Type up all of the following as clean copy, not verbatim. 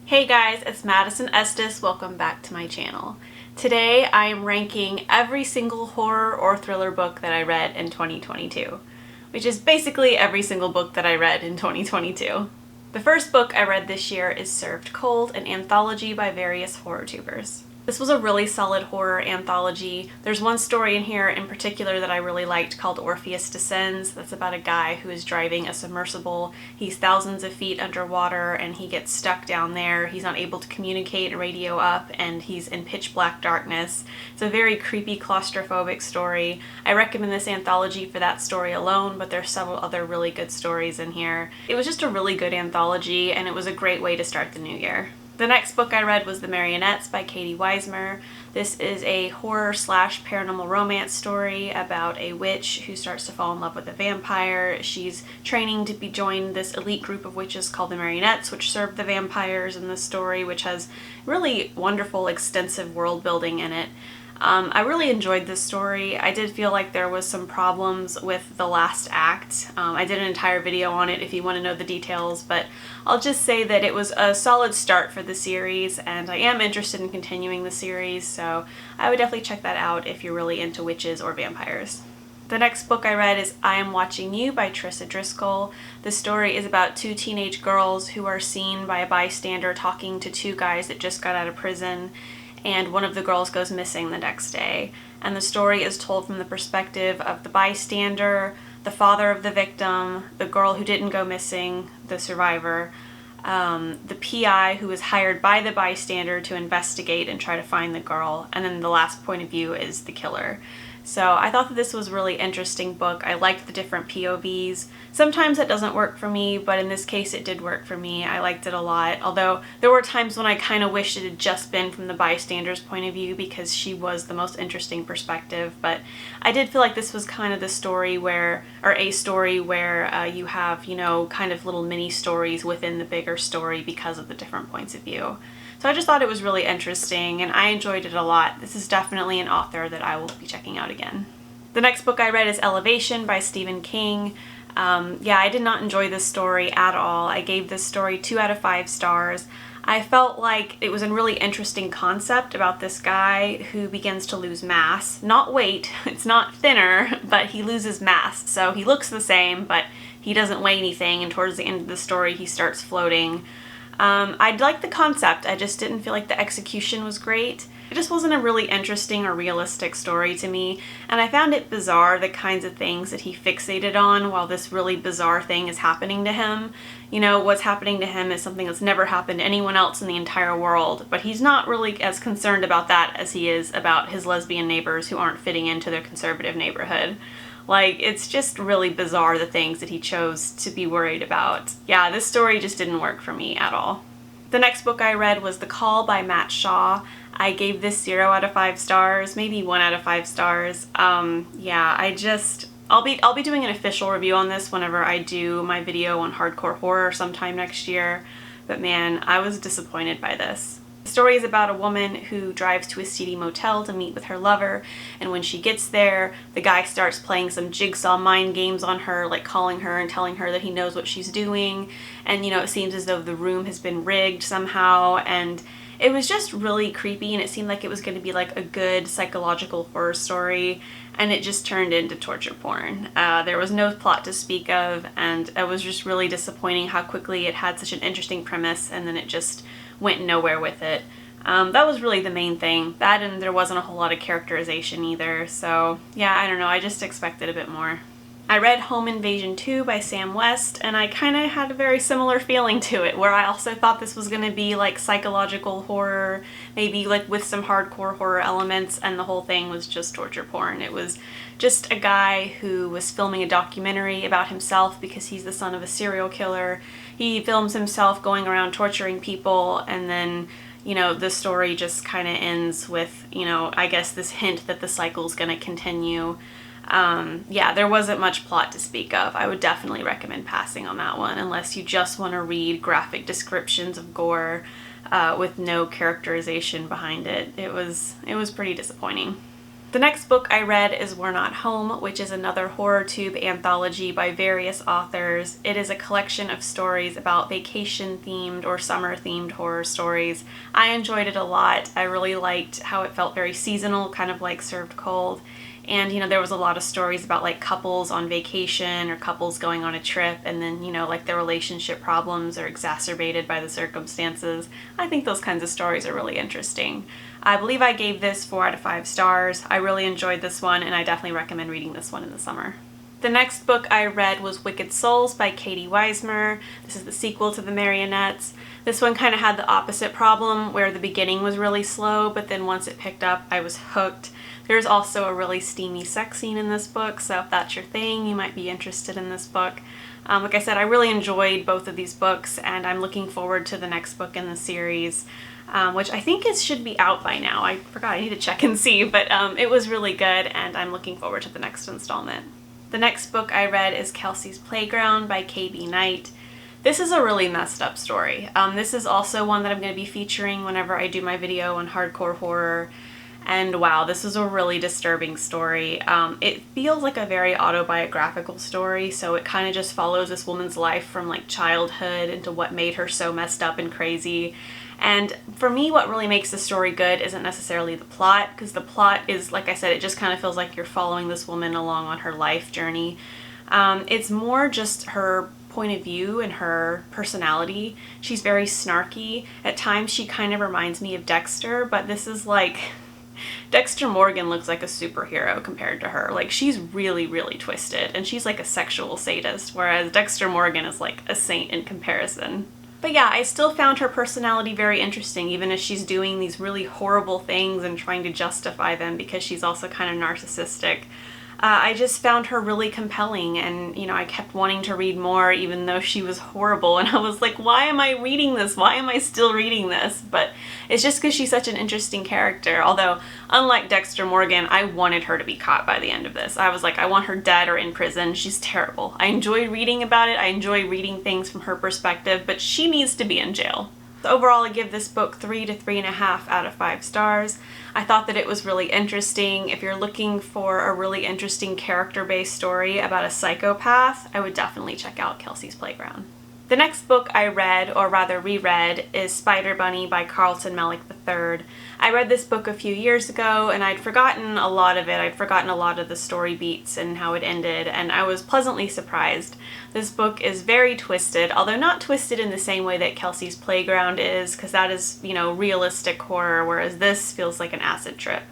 Hey guys, it's Madison Estes. Welcome back to my channel. Today I am ranking every single horror or thriller book that I read in 2022, which is basically every single book that I read in 2022. The first book I read this year is Served Cold, an anthology by various horror tubers. This was a really solid horror anthology. There's one story in here in particular that I really liked called Orpheus Descends. That's about a guy who is driving a submersible. He's thousands of feet underwater and he gets stuck down there. He's not able to communicate and radio up and he's in pitch black darkness. It's a very creepy, claustrophobic story. I recommend this anthology for that story alone, but there's several other really good stories in here. It was just a really good anthology and it was a great way to start the new year. The next book I read was The Marionettes by Wismer. This is a horror / paranormal romance story about a witch who starts to fall in love with a vampire. She's training to be joined this elite group of witches called the Marionettes, which serve the vampires in the story, which has really wonderful, extensive world building in it. I really enjoyed this story. I did feel like there was some problems with the last act. I did an entire video on it if you want to know the details, but I'll just say that it was a solid start for the series, and I am interested in continuing the series, so I would definitely check that out if you're really into witches or vampires. The next book I read is I Am Watching You by Trissa Driscoll. The story is about two teenage girls who are seen by a bystander talking to two guys that just got out of prison, and one of the girls goes missing the next day. And the story is told from the perspective of the bystander, the father of the victim, the girl who didn't go missing, the survivor, the PI who was hired by the bystander to investigate and try to find the girl, and then the last point of view is the killer. So I thought that this was a really interesting book. I liked the different POVs. Sometimes it doesn't work for me, but in this case it did work for me. I liked it a lot, although there were times when I kind of wished it had just been from the bystander's point of view because she was the most interesting perspective, but I did feel like this was kind of the story where, or a story where you have, you know, kind of little mini stories within the bigger story because of the different points of view. So I just thought it was really interesting and I enjoyed it a lot. This is definitely an author that I will be checking out again. The next book I read is Elevation by Stephen King. Yeah, I did not enjoy this story at all. I gave this story 2 out of 5 stars. I felt like it was a really interesting concept about this guy who begins to lose mass. Not weight, it's not thinner, but he loses mass. So he looks the same, but he doesn't weigh anything, and towards the end of the story he starts floating. I liked the concept, I just didn't feel like the execution was great. It just wasn't a really interesting or realistic story to me, and I found it bizarre the kinds of things that he fixated on while this really bizarre thing is happening to him. You know, what's happening to him is something that's never happened to anyone else in the entire world, but he's not really as concerned about that as he is about his lesbian neighbors who aren't fitting into their conservative neighborhood. Like, it's just really bizarre the things that he chose to be worried about. Yeah, this story just didn't work for me at all. The next book I read was The Call by Matt Shaw. I gave this 0 out of 5 stars, maybe 1 out of 5 stars. Yeah, I'll be doing an official review on this whenever I do my video on hardcore horror sometime next year. But man, I was disappointed by this. The story is about a woman who drives to a seedy motel to meet with her lover, and when she gets there, the guy starts playing some jigsaw mind games on her, like calling her and telling her that he knows what she's doing, and you know, it seems as though the room has been rigged somehow, and it was just really creepy, and it seemed like it was going to be like a good psychological horror story, and it just turned into torture porn. There was no plot to speak of, and it was just really disappointing how quickly it had such an interesting premise, and then it just went nowhere with it. That was really the main thing. That, and there wasn't a whole lot of characterization either, so yeah, I don't know, I just expected a bit more. I read Home Invasion 2 by Sam West, and I kind of had a very similar feeling to it, where I also thought this was going to be like psychological horror, maybe like with some hardcore horror elements, and the whole thing was just torture porn. It was just a guy who was filming a documentary about himself because he's the son of a serial killer. He films himself going around torturing people, and then, you know, the story just kind of ends with, you know, I guess this hint that the cycle's going to continue. Yeah, there wasn't much plot to speak of. I would definitely recommend passing on that one unless you just want to read graphic descriptions of gore with no characterization behind it. It was pretty disappointing. The The next book I read is We're Not Home, which is another HorrorTube anthology by various authors. It is a collection of stories about vacation-themed or summer-themed horror stories. I enjoyed it a lot. I really liked how it felt very seasonal, kind of like served cold. And, there was a lot of stories about, like, couples on vacation or couples going on a trip and then, like, their relationship problems are exacerbated by the circumstances. I think those kinds of stories are really interesting. I believe I gave this 4 out of 5 stars. I really enjoyed this one, and I definitely recommend reading this one in the summer. The next book I read was Wicked Souls by Katie Wismer. This is the sequel to The Marionettes. This one kind of had the opposite problem, where the beginning was really slow, but then once it picked up, I was hooked. There's also a really steamy sex scene in this book, so if that's your thing, you might be interested in this book. Like I said, I really enjoyed both of these books, and I'm looking forward to the next book in the series, which I think it should be out by now. I forgot, I need to check and see, but it was really good, and I'm looking forward to the next installment. The next book I read is Kelsey's Playground by K.B. Knight. This is a really messed up story. This is also one that I'm going to be featuring whenever I do my video on hardcore horror. And wow, this is a really disturbing story. It feels like a very autobiographical story, so it kind of just follows this woman's life from like childhood into what made her so messed up and crazy. And for me, what really makes the story good isn't necessarily the plot, because the plot is, like I said, it just kind of feels like you're following this woman along on her life journey. It's more just her point of view and her personality. She's very snarky. At times she kind of reminds me of Dexter, but this is like... Dexter Morgan looks like a superhero compared to her. Like, she's really, really twisted, and she's like a sexual sadist, whereas Dexter Morgan is like a saint in comparison. But yeah, I still found her personality very interesting, even as she's doing these really horrible things and trying to justify them because she's also kind of narcissistic. I just found her really compelling, and I kept wanting to read more even though she was horrible, and I was like, why am I reading this? Why am I still reading this? But it's just because she's such an interesting character, although unlike Dexter Morgan, I wanted her to be caught by the end of this. I was like, I want her dead or in prison. She's terrible. I enjoy reading about it. I enjoy reading things from her perspective, but she needs to be in jail. So overall, I give this book 3 to 3.5 out of 5 stars. I thought that it was really interesting. If you're looking for a really interesting character-based story about a psychopath, I would definitely check out Kelsey's Playground. The next book I read, or rather reread, is Spider Bunny by Carlton Mellick III. I read this book a few years ago, and I'd forgotten a lot of it. I'd forgotten a lot of the story beats and how it ended, and I was pleasantly surprised. This book is very twisted, although not twisted in the same way that Kelsey's Playground is, because that is, realistic horror, whereas this feels like an acid trip.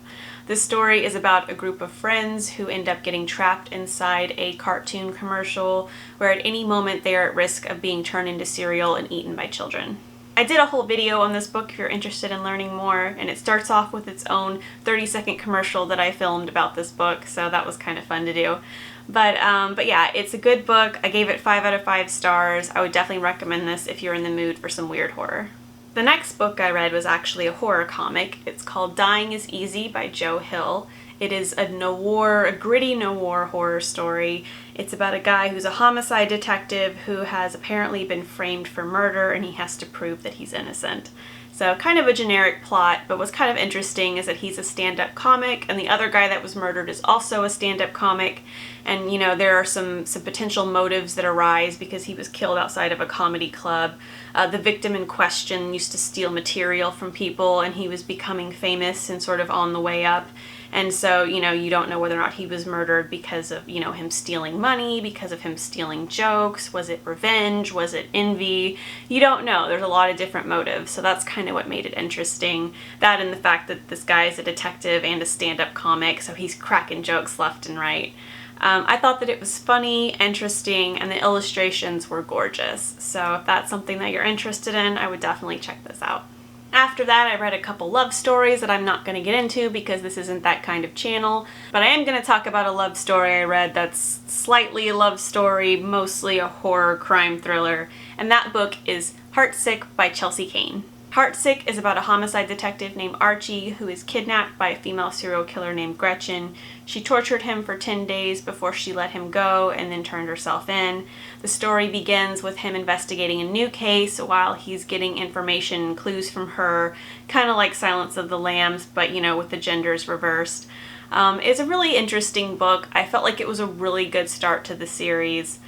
This story is about a group of friends who end up getting trapped inside a cartoon commercial where at any moment they are at risk of being turned into cereal and eaten by children. I did a whole video on this book if you're interested in learning more, and it starts off with its own 30-second commercial that I filmed about this book, so that was kind of fun to do. But yeah, it's a good book. I gave it 5 out of 5 stars. I would definitely recommend this if you're in the mood for some weird horror. The next book I read was actually a horror comic. It's called Dying is Easy by Joe Hill. It is a gritty noir horror story. It's about a guy who's a homicide detective who has apparently been framed for murder, and he has to prove that he's innocent. So kind of a generic plot, but what's kind of interesting is that he's a stand-up comic, and the other guy that was murdered is also a stand-up comic. And there are some potential motives that arise because he was killed outside of a comedy club. The victim in question used to steal material from people, and he was becoming famous and sort of on the way up. And so, you don't know whether or not he was murdered because of, him stealing money, because of him stealing jokes. Was it revenge? Was it envy? You don't know. There's a lot of different motives. So that's kind of what made it interesting. That and the fact that this guy is a detective and a stand-up comic, so he's cracking jokes left and right. I thought that it was funny, interesting, and the illustrations were gorgeous. So if that's something that you're interested in, I would definitely check this out. After that, I read a couple love stories that I'm not going to get into because this isn't that kind of channel, but I am going to talk about a love story I read that's slightly a love story, mostly a horror crime thriller, and that book is Heartsick by Chelsea Cain. Heartsick is about a homicide detective named Archie who is kidnapped by a female serial killer named Gretchen. She tortured him for 10 days before she let him go and then turned herself in. The story begins with him investigating a new case while he's getting information and clues from her, kind of like Silence of the Lambs, but with the genders reversed. It's a really interesting book. I felt like it was a really good start to the series.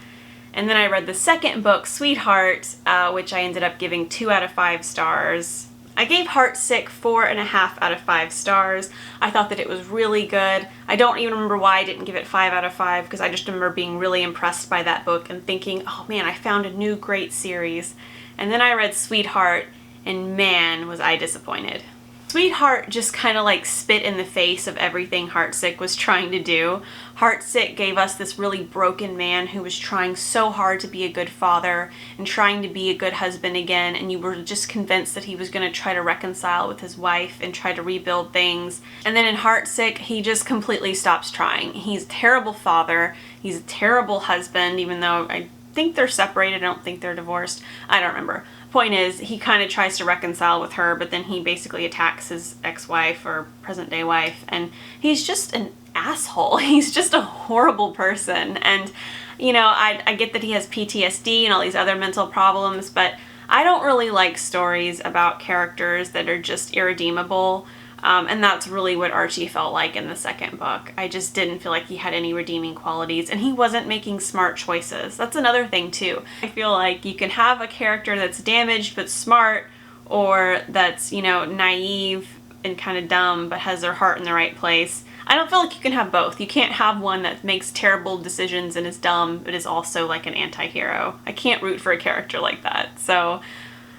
And then I read the second book, Sweetheart, which I ended up giving 2 out of 5 stars. I gave Heartsick 4.5 out of 5 stars. I thought that it was really good. I don't even remember why I didn't give it 5 out of 5, because I just remember being really impressed by that book and thinking, oh man, I found a new great series. And then I read Sweetheart, and man, was I disappointed. Sweetheart just kind of like spit in the face of everything Heartsick was trying to do. Heartsick gave us this really broken man who was trying so hard to be a good father and trying to be a good husband again, and you were just convinced that he was going to try to reconcile with his wife and try to rebuild things. And then in Heartsick, he just completely stops trying. He's a terrible father. He's a terrible husband, even though I think they're separated. I don't think they're divorced. I don't remember. Point is, he kind of tries to reconcile with her, but then he basically attacks his ex-wife or present-day wife, and he's just an asshole. He's just a horrible person. And you know, I get that he has PTSD and all these other mental problems, but I don't really like stories about characters that are just irredeemable. And that's really what Archie felt like in the second book. I just didn't feel like he had any redeeming qualities, and he wasn't making smart choices. That's another thing too. I feel like you can have a character that's damaged but smart, or that's, you know, naive and kind of dumb but has their heart in the right place. I don't feel like you can have both. You can't have one that makes terrible decisions and is dumb but is also like an anti-hero. I can't root for a character like that. So,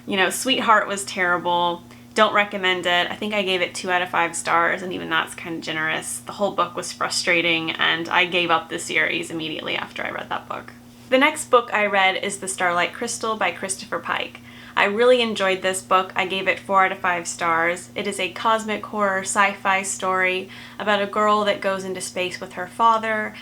you know, Sweetheart was terrible. Don't recommend it. I think I gave it 2 out of 5 stars, and even that's kind of generous. The whole book was frustrating, and I gave up the series immediately after I read that book. The next book I read is The Starlight Crystal by Christopher Pike. I really enjoyed this book. I gave it 4 out of 5 stars. It is a cosmic horror sci-fi story about a girl that goes into space with her father.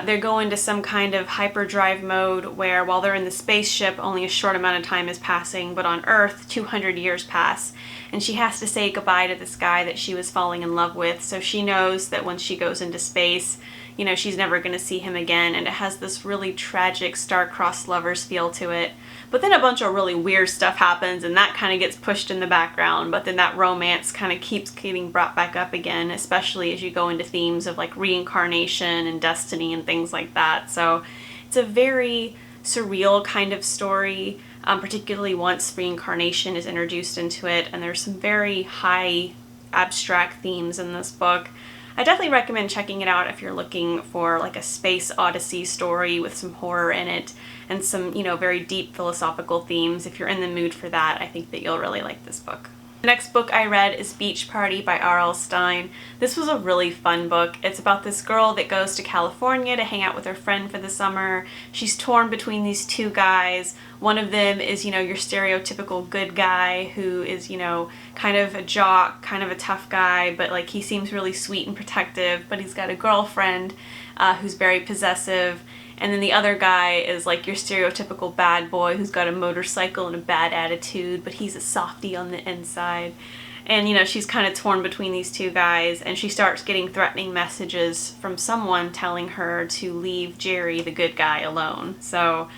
They go into some kind of hyperdrive mode where while they're in the spaceship, only a short amount of time is passing, but on Earth, 200 years pass. And she has to say goodbye to this guy that she was falling in love with, so she knows that when she goes into space, you know, she's never going to see him again, and it has this really tragic star-crossed lovers feel to it. But then a bunch of really weird stuff happens, and that kind of gets pushed in the background, but then that romance kind of keeps getting brought back up again, especially as you go into themes of like reincarnation and destiny and things like that. So it's a very surreal kind of story, particularly once reincarnation is introduced into it, and there's some very high abstract themes in this book. I definitely recommend checking it out if you're looking for like a space odyssey story with some horror in it and some, you know, very deep philosophical themes. If you're in the mood for that, I think that you'll really like this book. The next book I read is Beach Party by R.L. Stine. This was a really fun book. It's about this girl that goes to California to hang out with her friend for the summer. She's torn between these two guys. One of them is, you know, your stereotypical good guy who is, you know, kind of a jock, kind of a tough guy, but like he seems really sweet and protective, but he's got a girlfriend who's very possessive. And then the other guy is like your stereotypical bad boy who's got a motorcycle and a bad attitude, but he's a softie on the inside. And, you know, she's kind of torn between these two guys, and she starts getting threatening messages from someone telling her to leave Jerry, the good guy, alone. So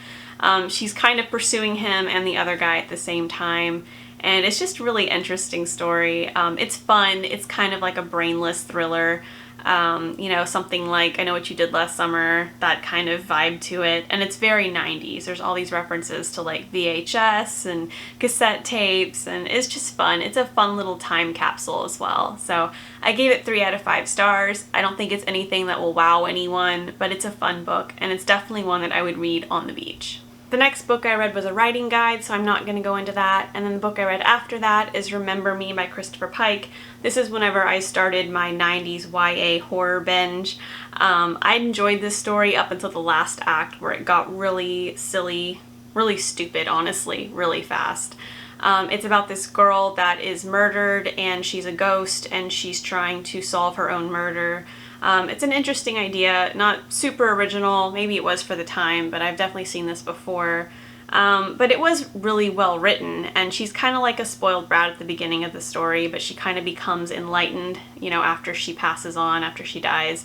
she's kind of pursuing him and the other guy at the same time. And it's just a really interesting story. It's fun. It's kind of like a brainless thriller. You know, something like I Know What You Did Last Summer, that kind of vibe to it. And it's very 90s. There's all these references to like VHS and cassette tapes, and it's just fun. It's a fun little time capsule as well. So I gave it 3 out of 5 stars. I don't think it's anything that will wow anyone, but it's a fun book, and it's definitely one that I would read on the beach. The next book I read was a writing guide, so I'm not going to go into that. And then the book I read after that is Remember Me by Christopher Pike. This is whenever I started my 90s YA horror binge. I enjoyed this story up until the last act, where it got really silly, really stupid, honestly, really fast. It's about this girl that is murdered, and she's a ghost, and she's trying to solve her own murder. It's an interesting idea, not super original, maybe it was for the time, but I've definitely seen this before. But it was really well written, and she's kind of like a spoiled brat at the beginning of the story, but she kind of becomes enlightened, you know, after she passes on, after she dies.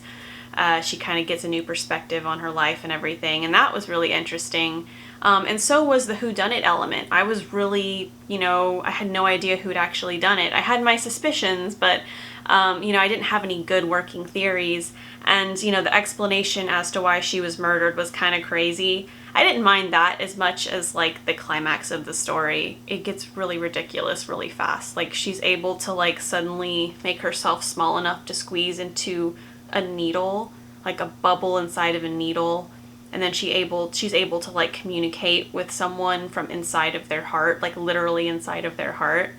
She kind of gets a new perspective on her life and everything, and that was really interesting. And so was the whodunit element. I was really, I had no idea who'd actually done it. I had my suspicions, but, I didn't have any good working theories. And, the explanation as to why she was murdered was kind of crazy. I didn't mind that as much as, like, the climax of the story. It gets really ridiculous really fast. Like, she's able to, like, suddenly make herself small enough to squeeze into a needle, like a bubble inside of a needle. And then she's able to, like, communicate with someone from inside of their heart, like, literally inside of their heart.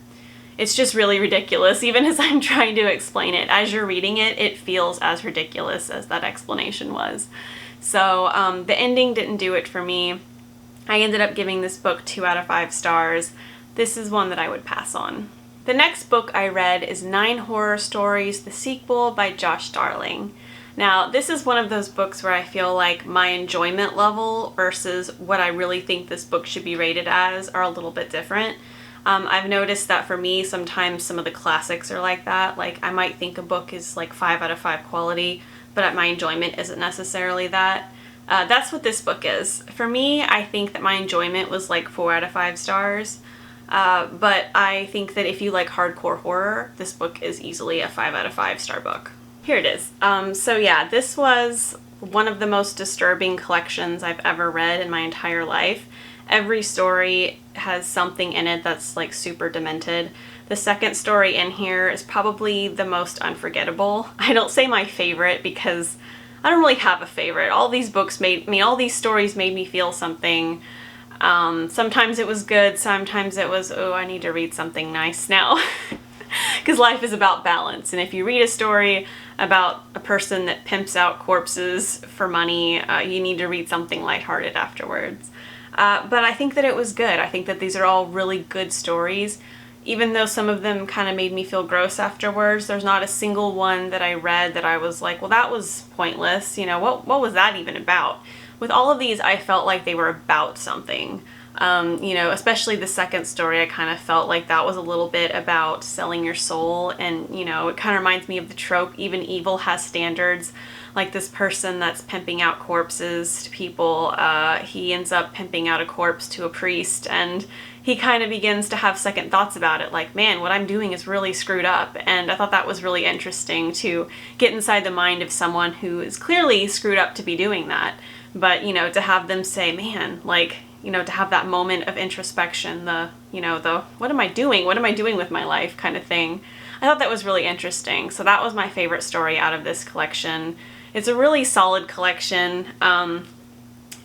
It's just really ridiculous, even as I'm trying to explain it. As you're reading it, it feels as ridiculous as that explanation was. So the ending didn't do it for me. I ended up giving this book 2 out of 5 stars. This is one that I would pass on. The next book I read is 9 Horror Stories, the sequel by Josh Darling. Now, this is one of those books where I feel like my enjoyment level versus what I really think this book should be rated as are a little bit different. I've noticed that for me, sometimes some of the classics are like that. Like, I might think a book is like 5 out of 5 quality, but my enjoyment isn't necessarily that. That's what this book is. For me, I think that my enjoyment was like 4 out of 5 stars. But I think that if you like hardcore horror, this book is easily a 5 out of 5 star book. Here it is. So yeah, this was one of the most disturbing collections I've ever read in my entire life. Every story has something in it that's like super demented. The second story in here is probably the most unforgettable. I don't say my favorite because I don't really have a favorite. All these stories made me feel something. Sometimes it was good, sometimes it was, oh, I need to read something nice now. Because life is about balance, and if you read a story about a person that pimps out corpses for money, you need to read something lighthearted afterwards. But I think that it was good. I think that these are all really good stories. Even though some of them kind of made me feel gross afterwards, there's not a single one that I read that I was like, well, that was pointless. What was that even about? With all of these, I felt like they were about something. Especially the second story, I kind of felt like that was a little bit about selling your soul. And, it kind of reminds me of the trope, even evil has standards. Like this person that's pimping out corpses to people, he ends up pimping out a corpse to a priest, and he kind of begins to have second thoughts about it, like, man, what I'm doing is really screwed up. And I thought that was really interesting to get inside the mind of someone who is clearly screwed up to be doing that. But, to have them say, man, like, to have that moment of introspection, the what am I doing? What am I doing with my life kind of thing. I thought that was really interesting. So that was my favorite story out of this collection. It's a really solid collection.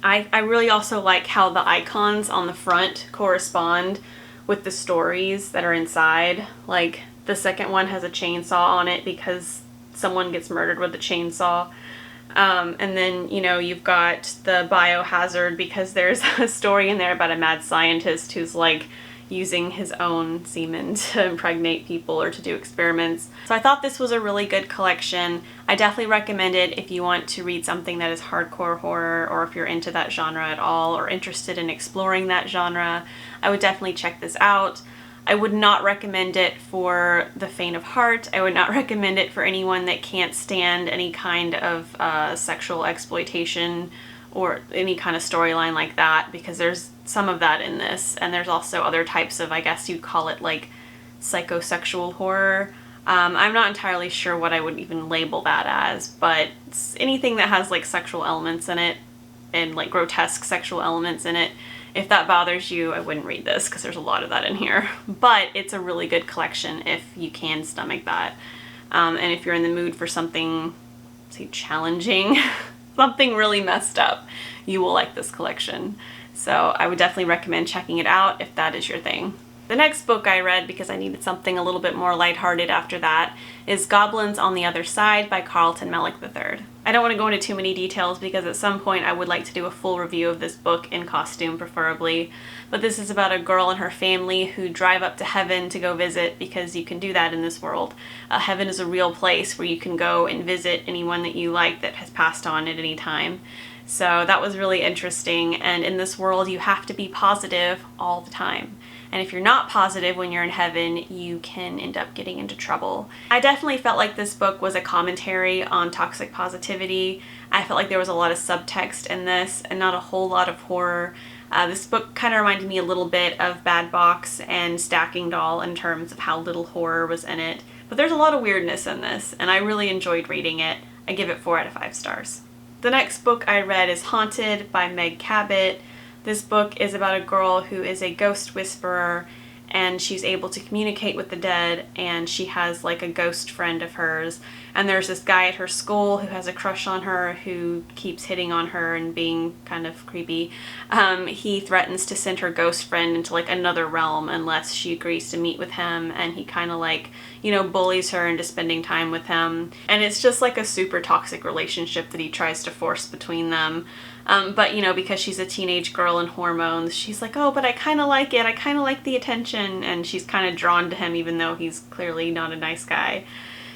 I really also like how the icons on the front correspond with the stories that are inside. Like, the second one has a chainsaw on it because someone gets murdered with a chainsaw. And then, you've got the biohazard because there's a story in there about a mad scientist who's like using his own semen to impregnate people or to do experiments. So I thought this was a really good collection. I definitely recommend it if you want to read something that is hardcore horror, or if you're into that genre at all or interested in exploring that genre. I would definitely check this out. I would not recommend it for the faint of heart. I would not recommend it for anyone that can't stand any kind of sexual exploitation or any kind of storyline like that, because there's some of that in this, and there's also other types of, I guess you'd call it like psychosexual horror. I'm not entirely sure what I would even label that as, but it's anything that has like sexual elements in it and like grotesque sexual elements in it. If that bothers you, I wouldn't read this because there's a lot of that in here. But it's a really good collection if you can stomach that. And if you're in the mood for something, say, challenging, something really messed up, you will like this collection. So I would definitely recommend checking it out if that is your thing. The next book I read, because I needed something a little bit more lighthearted after that, is Goblins on the Other Side by Carlton Mellick III. I don't want to go into too many details because at some point I would like to do a full review of this book in costume, preferably. But this is about a girl and her family who drive up to heaven to go visit, because you can do that in this world. Heaven is a real place where you can go and visit anyone that you like that has passed on at any time. So that was really interesting, and in this world you have to be positive all the time. And if you're not positive when you're in heaven, you can end up getting into trouble. I definitely felt like this book was a commentary on toxic positivity. I felt like there was a lot of subtext in this and not a whole lot of horror. This book kind of reminded me a little bit of Bad Box and Stacking Doll in terms of how little horror was in it. But there's a lot of weirdness in this, and I really enjoyed reading it. I give it 4 out of 5 stars. The next book I read is Haunted by Meg Cabot. This book is about a girl who is a ghost whisperer, and she's able to communicate with the dead, and she has like a ghost friend of hers. And there's this guy at her school who has a crush on her, who keeps hitting on her and being kind of creepy. He threatens to send her ghost friend into like another realm unless she agrees to meet with him, and he kind of like, you know, bullies her into spending time with him. And it's just like a super toxic relationship that he tries to force between them. But, you know, because she's a teenage girl and hormones, she's like, oh, but I kind of like it. I kind of like the attention. And she's kind of drawn to him, even though he's clearly not a nice guy.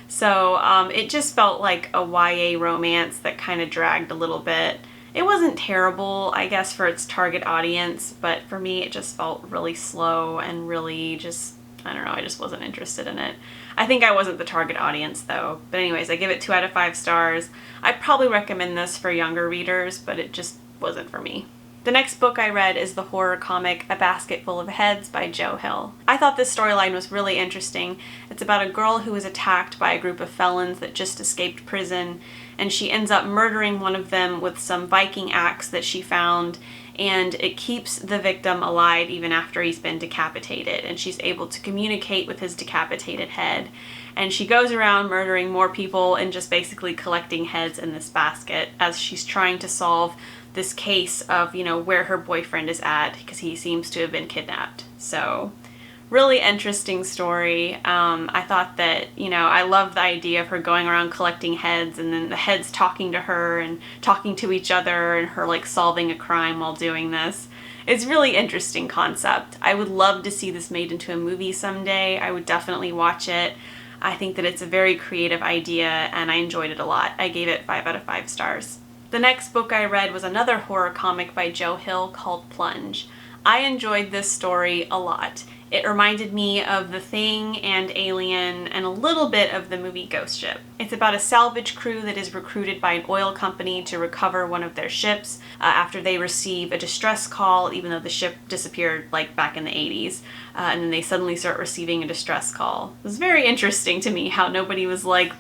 So it just felt like a YA romance that kind of dragged a little bit. It wasn't terrible, I guess, for its target audience. But for me, it just felt really slow and really just, I don't know, I just wasn't interested in it. I think I wasn't the target audience though. But anyways, I give it 2 out of 5 stars. I'd probably recommend this for younger readers, but it just wasn't for me. The next book I read is the horror comic A Basketful of Heads by Joe Hill. I thought this storyline was really interesting. It's about a girl who was attacked by a group of felons that just escaped prison, and she ends up murdering one of them with some Viking axe that she found, and it keeps the victim alive even after he's been decapitated, and she's able to communicate with his decapitated head. And she goes around murdering more people and just basically collecting heads in this basket as she's trying to solve this case of, you know, where her boyfriend is at, because he seems to have been kidnapped. So really interesting story. I thought that, you know, I love the idea of her going around collecting heads and then the heads talking to her and talking to each other and her like solving a crime while doing this. It's a really interesting concept. I would love to see this made into a movie someday. I would definitely watch it. I think that it's a very creative idea and I enjoyed it a lot. I gave it 5 out of 5 stars. The next book I read was another horror comic by Joe Hill called Plunge. I enjoyed this story a lot. It reminded me of The Thing and Alien and a little bit of the movie Ghost Ship. It's about a salvage crew that is recruited by an oil company to recover one of their ships after they receive a distress call, even though the ship disappeared like back in the 80s. And then they suddenly start receiving a distress call. It was very interesting to me how nobody was like,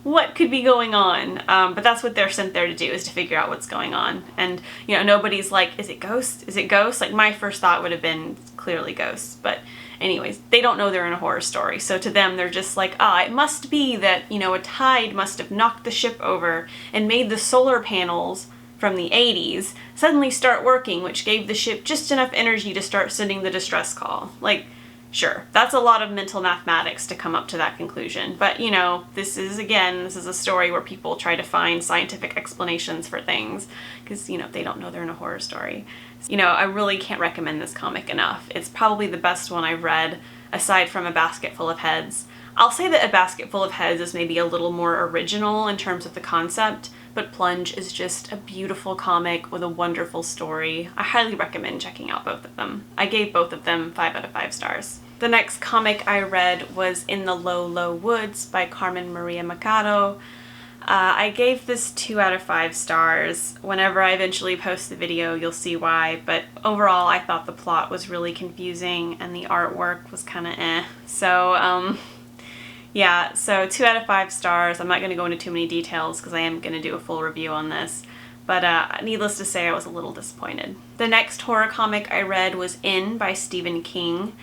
what could be going on? But that's what they're sent there to do, is to figure out what's going on. And, you know, nobody's like, is it ghost? Is it ghost? Like, my first thought would have been clearly ghosts. But anyways, they don't know they're in a horror story. So to them, they're just like, it must be that, you know, a tide must have knocked the ship over and made the solar panels from the 80s suddenly start working, which gave the ship just enough energy to start sending the distress call. Like, sure, that's a lot of mental mathematics to come up to that conclusion. But, you know, this is a story where people try to find scientific explanations for things because, you know, they don't know they're in a horror story. You know, I really can't recommend this comic enough. It's probably the best one I've read, aside from A Basketful of Heads. I'll say that A Basketful of Heads is maybe a little more original in terms of the concept, but Plunge is just a beautiful comic with a wonderful story. I highly recommend checking out both of them. I gave both of them 5 out of 5 stars. The next comic I read was In the Low, Low Woods by Carmen Maria Machado. I gave this 2 out of 5 stars. Whenever I eventually post the video, you'll see why, but overall I thought the plot was really confusing and the artwork was kind of eh. So, yeah, so 2 out of 5 stars. I'm not going to go into too many details because I am going to do a full review on this. But needless to say, I was a little disappointed. The next horror comic I read was In by Stephen King.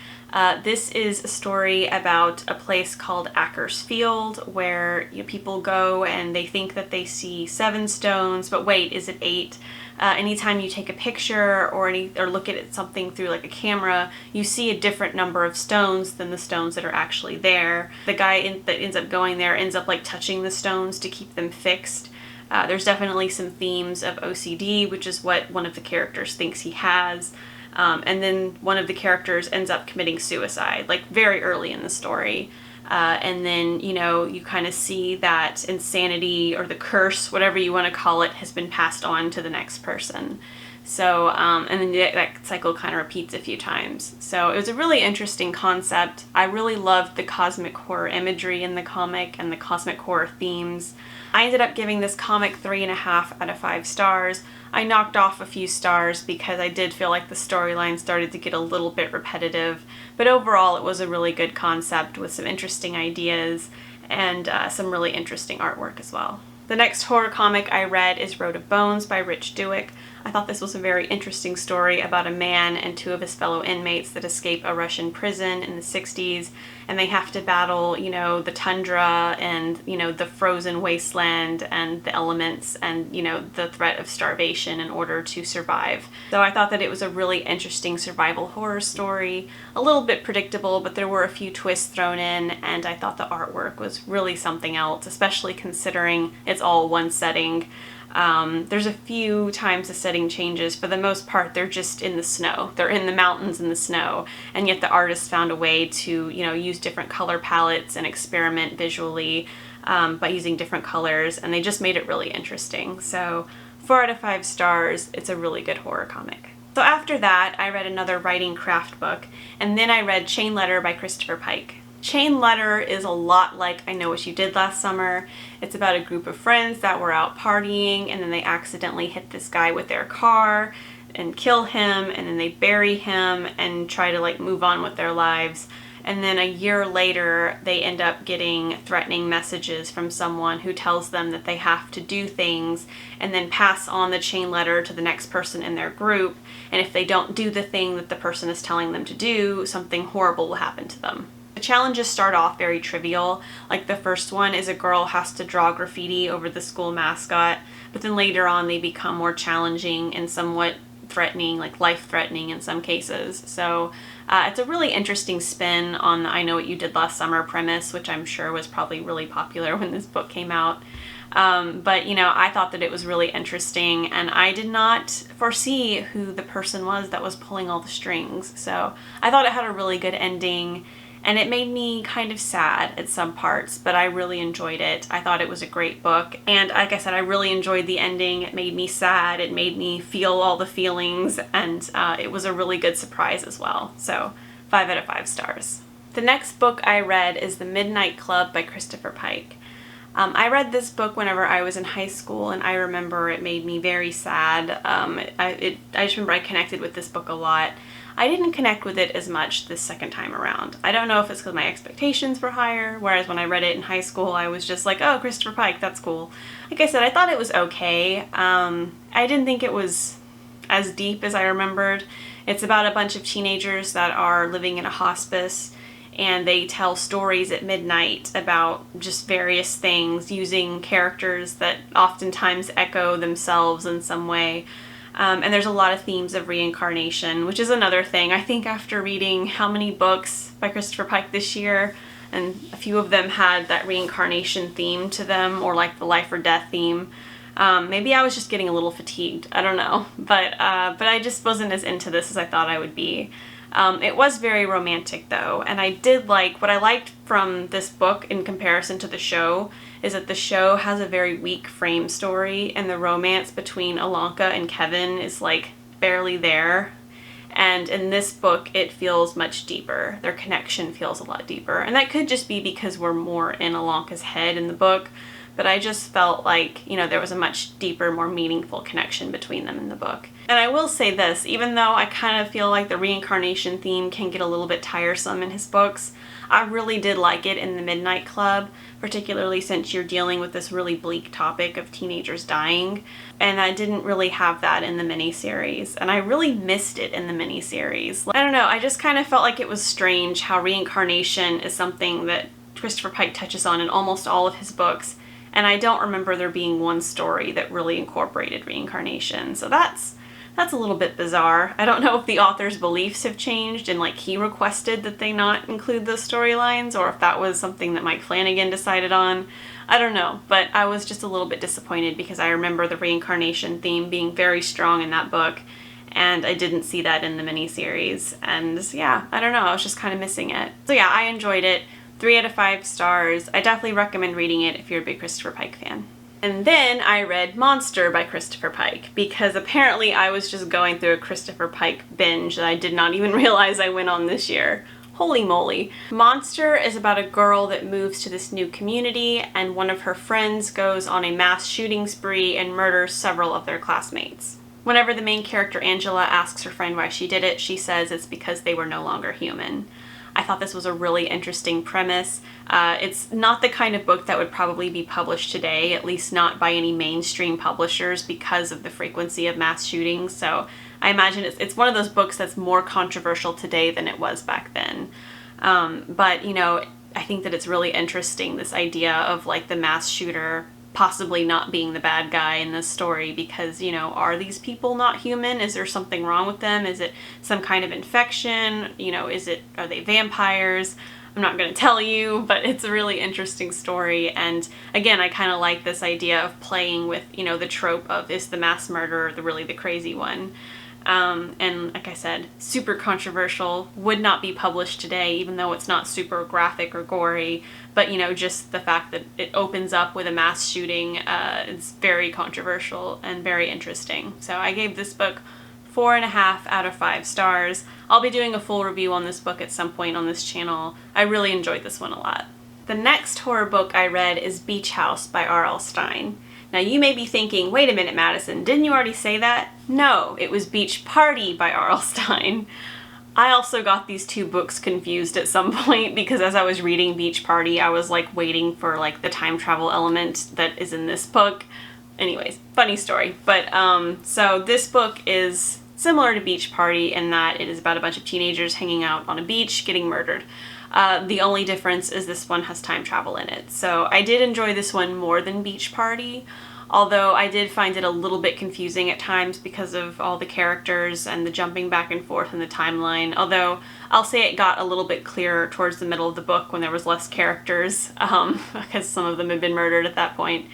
This is a story about a place called Acker's Field where people go and they think that they see 7 stones, but wait, is it 8? Anytime you take a picture or look at something through like a camera, you see a different number of stones than the stones that are actually there. The guy that ends up going there ends up like touching the stones to keep them fixed. There's definitely some themes of OCD, which is what one of the characters thinks he has. And then one of the characters ends up committing suicide, like very early in the story. And then, you kind of see that insanity or the curse, whatever you want to call it, has been passed on to the next person. So, and then that cycle kind of repeats a few times. So it was a really interesting concept. I really loved the cosmic horror imagery in the comic and the cosmic horror themes. I ended up giving this comic 3.5 out of 5 stars. I knocked off a few stars because I did feel like the storyline started to get a little bit repetitive, but overall it was a really good concept with some interesting ideas and some really interesting artwork as well. The next horror comic I read is Road of Bones by Rich Douek. I thought this was a very interesting story about a man and two of his fellow inmates that escape a Russian prison in the 60s, and they have to battle, you know, the tundra and, you know, the frozen wasteland and the elements and, you know, the threat of starvation in order to survive. So I thought that it was a really interesting survival horror story, a little bit predictable, but there were a few twists thrown in, and I thought the artwork was really something else, especially considering it's all one setting. There's a few times the setting changes. For the most part, they're just in the snow. They're in the mountains in the snow, and yet the artist found a way to, you know, use different color palettes and experiment visually by using different colors, and they just made it really interesting. So 4 out of 5 stars. It's a really good horror comic. So after that, I read another writing craft book, and then I read Chain Letter by Christopher Pike. Chain Letter is a lot like I Know What You Did Last Summer. It's about a group of friends that were out partying, and then they accidentally hit this guy with their car and kill him, and then they bury him and try to like move on with their lives. And then a year later, they end up getting threatening messages from someone who tells them that they have to do things and then pass on the chain letter to the next person in their group. And if they don't do the thing that the person is telling them to do, something horrible will happen to them. The challenges start off very trivial. Like the first one is a girl has to draw graffiti over the school mascot, but then later on they become more challenging and somewhat threatening, like life-threatening in some cases. So it's a really interesting spin on the I Know What You Did Last Summer premise, which I'm sure was probably really popular when this book came out. But, you know, I thought that it was really interesting, and I did not foresee who the person was that was pulling all the strings. So I thought it had a really good ending, and it made me kind of sad at some parts, but I really enjoyed it. I thought it was a great book, and like I said, I really enjoyed the ending. It made me sad, it made me feel all the feelings, and it was a really good surprise as well. So 5 out of 5 stars. The next book I read is The Midnight Club by Christopher Pike. I read this book whenever I was in high school, and I remember it made me very sad. I just remember I connected with this book a lot. I didn't connect with it as much this second time around. I don't know if it's because my expectations were higher, whereas when I read it in high school, I was just like, oh, Christopher Pike, that's cool. Like I said, I thought it was okay. I didn't think it was as deep as I remembered. It's about a bunch of teenagers that are living in a hospice, and they tell stories at midnight about just various things using characters that oftentimes echo themselves in some way. And there's a lot of themes of reincarnation, which is another thing. I think after reading how many books by Christopher Pike this year, and a few of them had that reincarnation theme to them, or like the life or death theme, maybe I was just getting a little fatigued. I don't know. But I just wasn't as into this as I thought I would be. It was very romantic though, and I did like, what I liked from this book in comparison to the show is that the show has a very weak frame story, and the romance between Ilonka and Kevin is like barely there. And in this book, it feels much deeper. Their connection feels a lot deeper. And that could just be because we're more in Ilonka's head in the book, but I just felt like, you know, there was a much deeper, more meaningful connection between them in the book. And I will say this, even though I kind of feel like the reincarnation theme can get a little bit tiresome in his books, I really did like it in The Midnight Club, particularly since you're dealing with this really bleak topic of teenagers dying. And I didn't really have that in the miniseries, and I really missed it in the miniseries. I don't know, I just kind of felt like it was strange how reincarnation is something that Christopher Pike touches on in almost all of his books, and I don't remember there being one story that really incorporated reincarnation. So that's a little bit bizarre. I don't know if the author's beliefs have changed and like he requested that they not include those storylines, or if that was something that Mike Flanagan decided on. I don't know, but I was just a little bit disappointed because I remember the reincarnation theme being very strong in that book, and I didn't see that in the miniseries. And yeah, I don't know, I was just kind of missing it. So yeah, I enjoyed it. 3 out of 5 stars. I definitely recommend reading it if you're a big Christopher Pike fan. And then I read Monster by Christopher Pike, because apparently I was just going through a Christopher Pike binge that I did not even realize I went on this year. Holy moly. Monster is about a girl that moves to this new community, and one of her friends goes on a mass shooting spree and murders several of their classmates. Whenever the main character Angela asks her friend why she did it, she says it's because they were no longer human. I thought this was a really interesting premise. It's not the kind of book that would probably be published today, at least not by any mainstream publishers, because of the frequency of mass shootings. So I imagine it's one of those books that's more controversial today than it was back then. But, you know, I think that it's really interesting, this idea of like the mass shooter possibly not being the bad guy in this story, because, you know, are these people not human? Is there something wrong with them? Is it some kind of infection? You know, are they vampires? I'm not going to tell you, but it's a really interesting story. And again, I kind of like this idea of playing with, you know, the trope of, is the mass murderer really the crazy one? And like I said, super controversial, would not be published today, even though it's not super graphic or gory. But, you know, just the fact that it opens up with a mass shooting, it's very controversial and very interesting. So I gave this book 4.5 out of 5 stars. I'll be doing a full review on this book at some point on this channel. I really enjoyed this one a lot. The next horror book I read is Beach House by R.L. Stine. Now you may be thinking, wait a minute, Madison, didn't you already say that? No, it was Beach Party by R.L. Stine. I also got these two books confused at some point, because as I was reading Beach Party, I was like waiting for like the time travel element that is in this book. Anyways, funny story. But so this book is similar to Beach Party in that it is about a bunch of teenagers hanging out on a beach getting murdered. The only difference is this one has time travel in it. So I did enjoy this one more than Beach Party, although I did find it a little bit confusing at times because of all the characters and the jumping back and forth in the timeline. Although I'll say it got a little bit clearer towards the middle of the book when there was less characters, because some of them had been murdered at that point.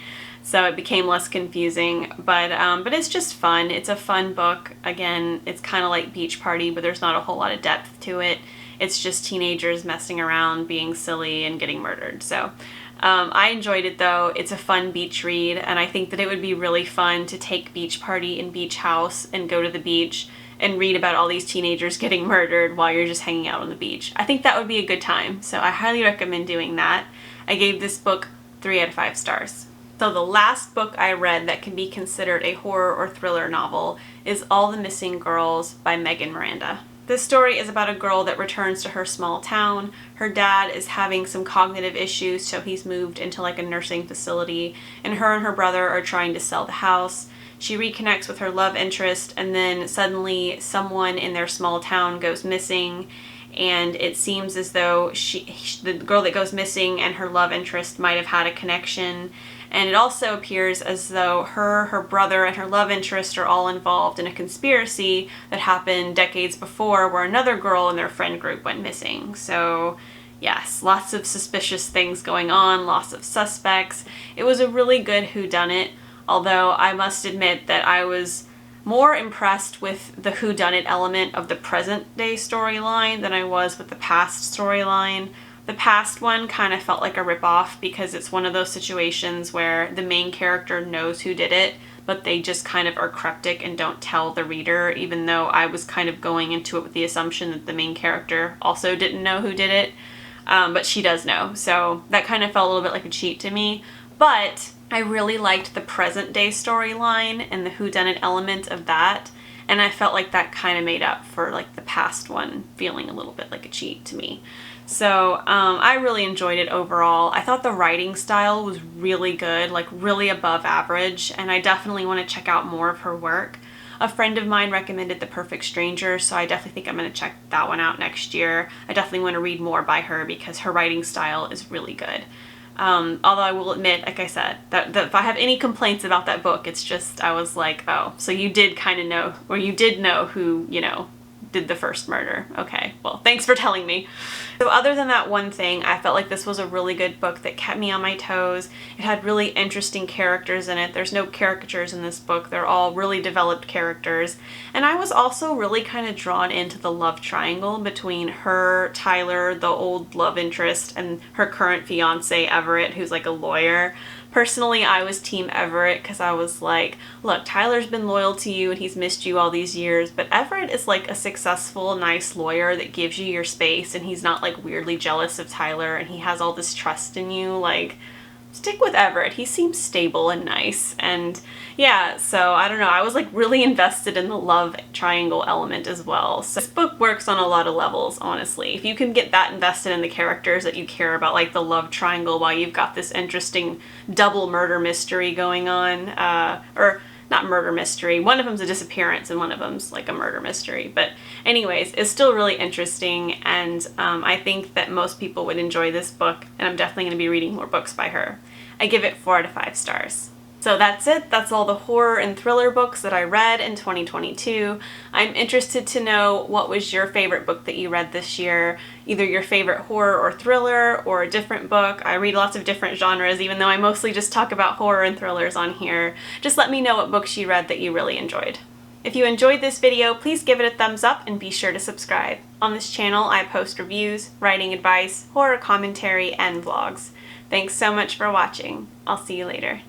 So it became less confusing, but it's just fun. It's a fun book. Again, it's kind of like Beach Party, but there's not a whole lot of depth to it. It's just teenagers messing around, being silly, and getting murdered. So I enjoyed it though. It's a fun beach read, and I think that it would be really fun to take Beach Party and Beach House and go to the beach and read about all these teenagers getting murdered while you're just hanging out on the beach. I think that would be a good time, so I highly recommend doing that. I gave this book 3 out of 5 stars. So the last book I read that can be considered a horror or thriller novel is All the Missing Girls by Megan Miranda. This story is about a girl that returns to her small town. Her dad is having some cognitive issues, so he's moved into like a nursing facility, and her brother are trying to sell the house. She reconnects with her love interest, and then suddenly someone in their small town goes missing, and it seems as though the girl that goes missing and her love interest might have had a connection. And it also appears as though her brother, and her love interest are all involved in a conspiracy that happened decades before, where another girl in their friend group went missing. So yes, lots of suspicious things going on, lots of suspects. It was a really good whodunit, although I must admit that I was more impressed with the whodunit element of the present day storyline than I was with the past storyline. The past one kind of felt like a ripoff, because it's one of those situations where the main character knows who did it, but they just kind of are cryptic and don't tell the reader, even though I was kind of going into it with the assumption that the main character also didn't know who did it, but she does know. So that kind of felt a little bit like a cheat to me, but I really liked the present day storyline and the whodunit element of that, and I felt like that kind of made up for like the past one feeling a little bit like a cheat to me. So I really enjoyed it overall. I thought the writing style was really good, like really above average, and I definitely want to check out more of her work. A friend of mine recommended The Perfect Stranger, so I definitely think I'm going to check that one out next year. I definitely want to read more by her because her writing style is really good. Although I will admit, like I said, that if I have any complaints about that book, it's just, I was like, oh, so you did kind of know, or you did know who, you know, did the first murder. Okay, well, thanks for telling me. So other than that one thing, I felt like this was a really good book that kept me on my toes. It had really interesting characters in it. There's no caricatures in this book. They're all really developed characters. And I was also really kind of drawn into the love triangle between her, Tyler, the old love interest, and her current fiance, Everett, who's like a lawyer. Personally, I was Team Everett because I was like, look, Tyler's been loyal to you and he's missed you all these years, but Everett is like a successful, nice lawyer that gives you your space, and he's not like weirdly jealous of Tyler, and he has all this trust in you. Like, stick with Everett. He seems stable and nice. And yeah, so I don't know, I was like really invested in the love triangle element as well. So this book works on a lot of levels, honestly. If you can get that invested in the characters that you care about, like the love triangle, while you've got this interesting double murder mystery going on, or not murder mystery, one of them's a disappearance and one of them's like a murder mystery. But anyways, it's still really interesting, and I think that most people would enjoy this book, and I'm definitely going to be reading more books by her. I give it 4 out of 5 stars. So that's it. That's all the horror and thriller books that I read in 2022. I'm interested to know what was your favorite book that you read this year, either your favorite horror or thriller or a different book. I read lots of different genres, even though I mostly just talk about horror and thrillers on here. Just let me know what books you read that you really enjoyed. If you enjoyed this video, please give it a thumbs up and be sure to subscribe. On this channel, I post reviews, writing advice, horror commentary, and vlogs. Thanks so much for watching. I'll see you later.